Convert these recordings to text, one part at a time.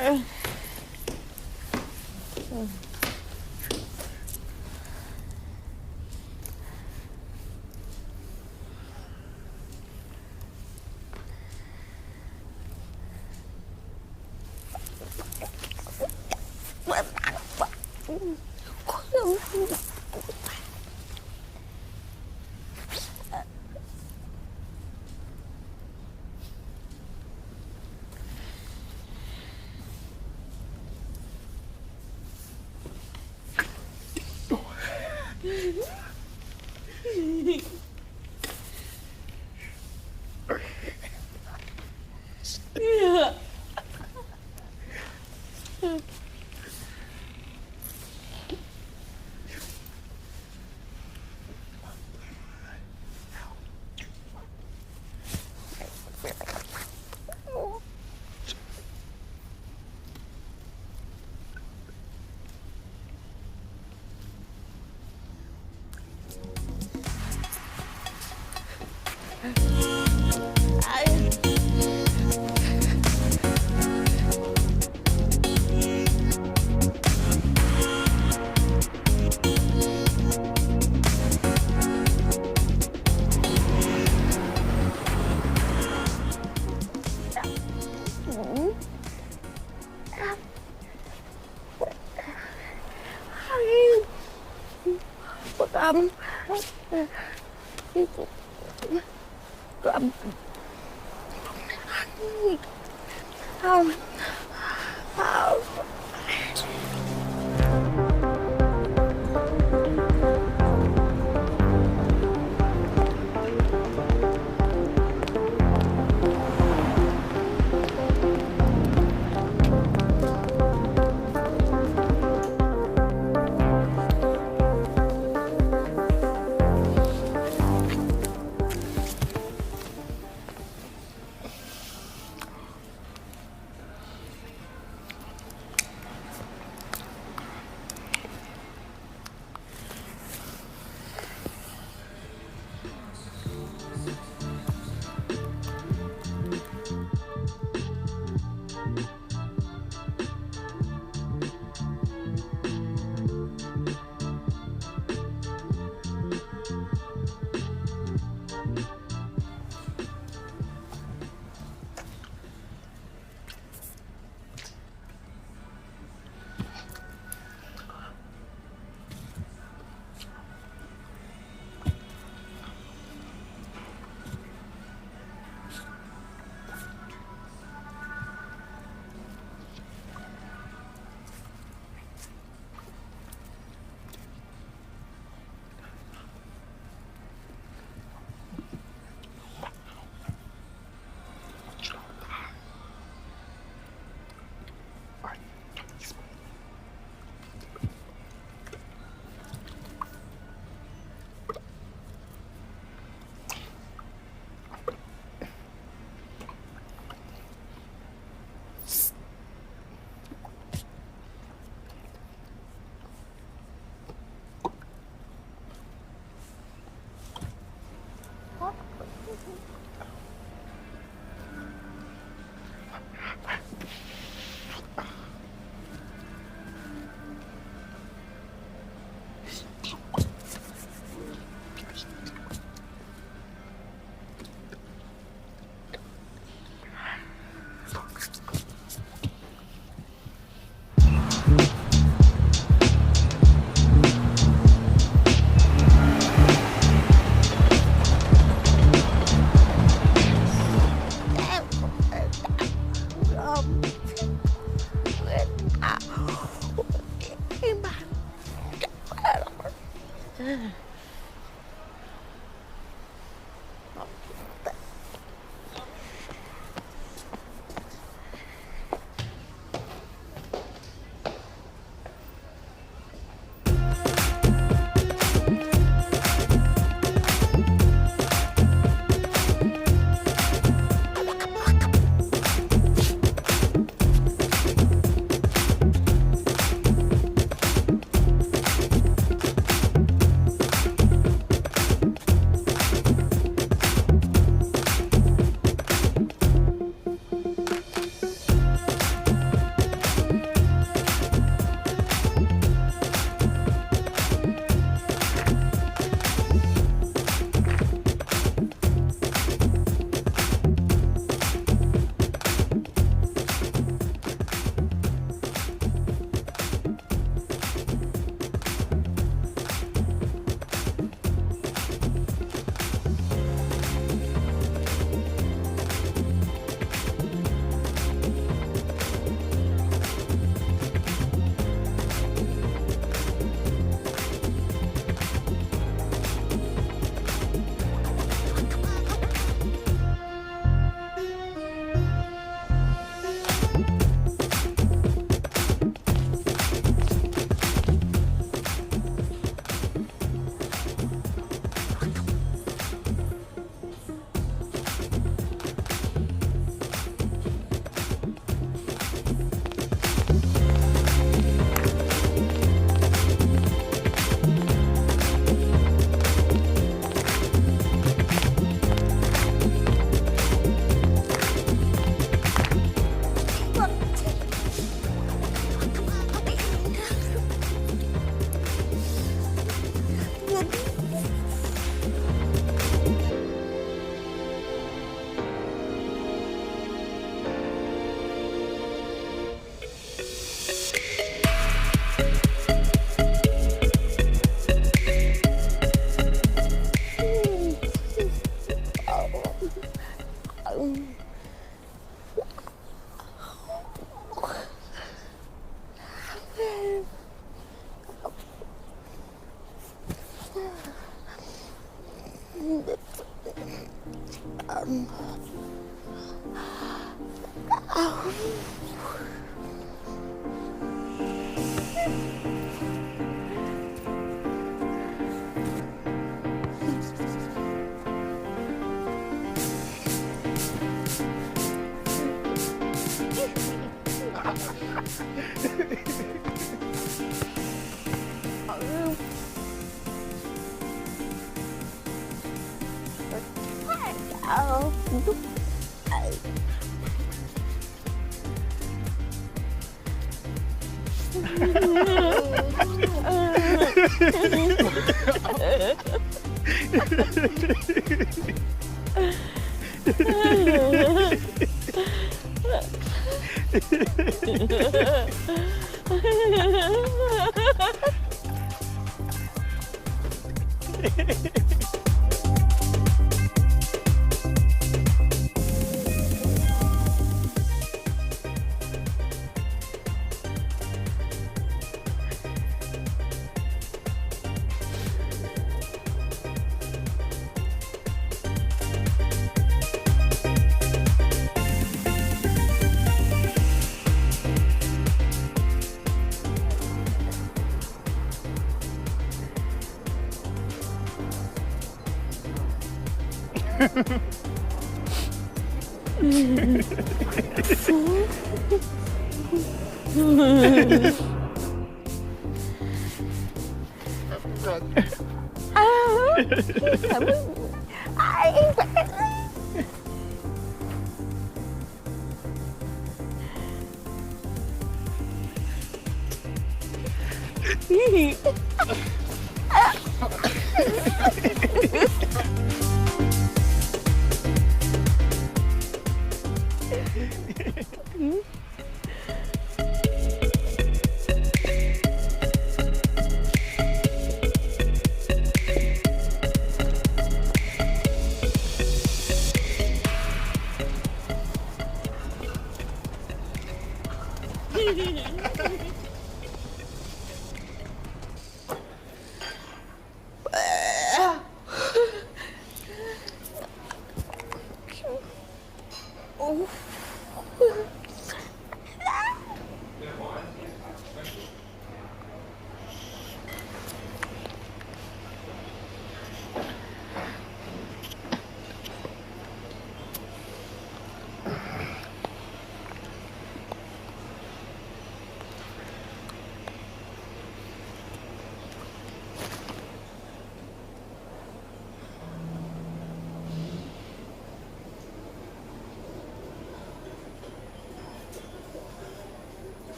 อ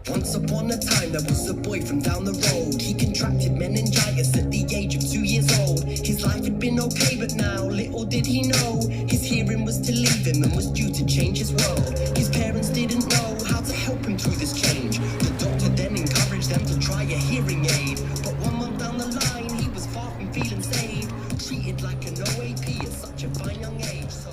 Once upon a time there was a boy from down the road. He contracted meningitis at the age of 2 years old. His life had been okay, but now little did he know his hearing was to leave him and was due to change his world. His parents didn't know how to help him through this change. The doctor then encouraged them to try a hearing aid, but 1 month down the line he was far from feeling saved. Treated like an OAP at such a fine young age. So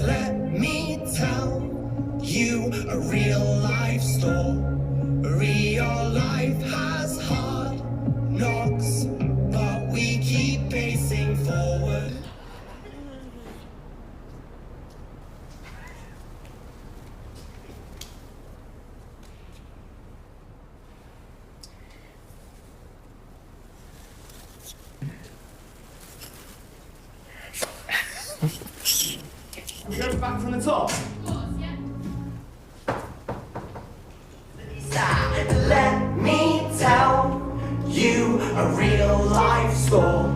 let me tell you a real life story. Your life has hard knocks, but we keep pacing forward. top. Let me tell you a real life story.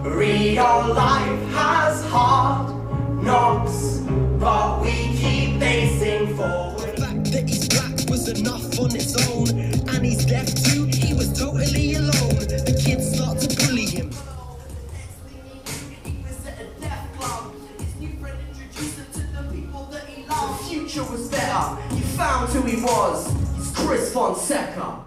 Real life has hard knocks, but we keep facing forward. The fact that he's black was enough on its own, and he's deaf too, he was totally alone. The kids start to bully him. The future was better. He found who he was. He's Chris Fonseca.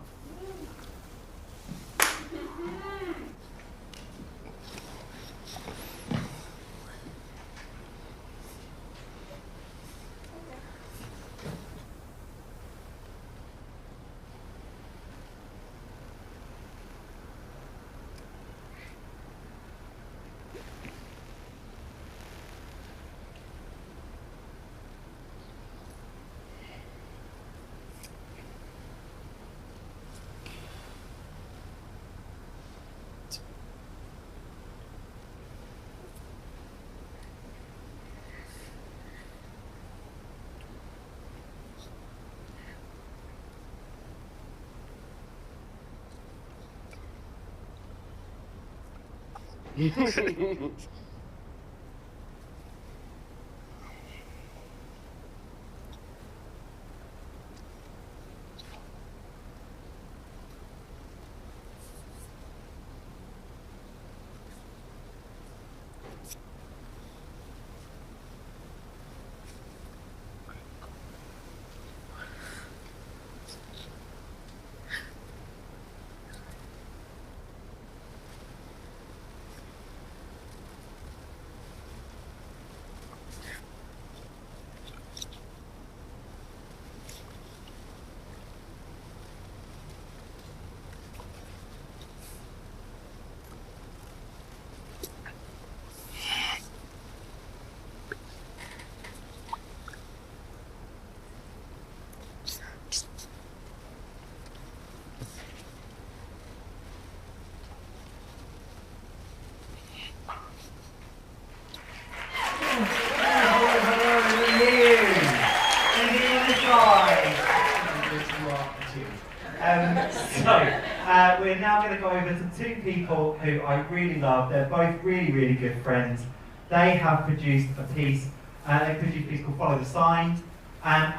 We're now going to go over to two people who I really love. They're both really, really good friends. They have produced a piece. They produced a piece called Follow the Sign. And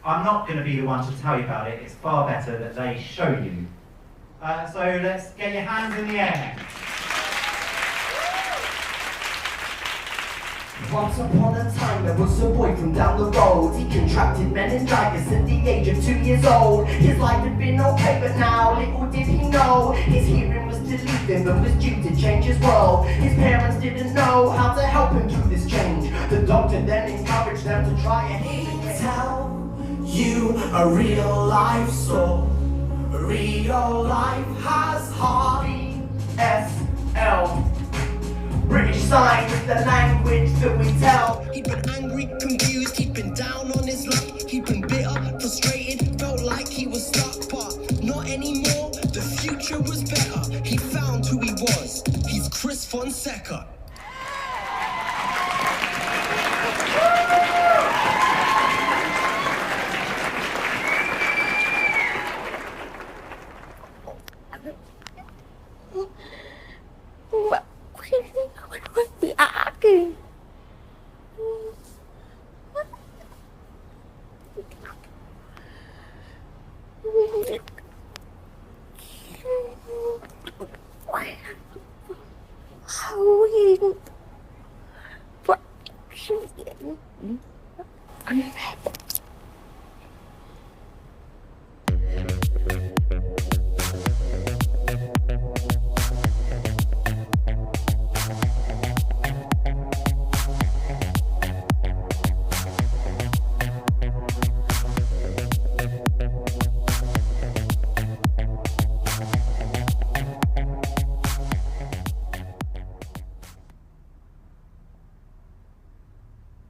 I'm not going to be the one to tell you about it. It's far better that they show you. So let's get your hands in the air. Once upon a time there was a boy from down the road. He contracted meningitis at the age of 2 years old. His life had been okay, but now little did he know his hearing was to leave him and was due to change his world. His parents didn't know how to help him through this change. The doctor then encouraged them to try and tell you a real life story. Real life has heart. ESL. British Sign is the language that we tell. He'd been angry, confused, he'd been down on his luck. He'd been bitter, frustrated, felt like he was stuck. But not anymore, the future was better. He found who he was, he's Chris Fonseca.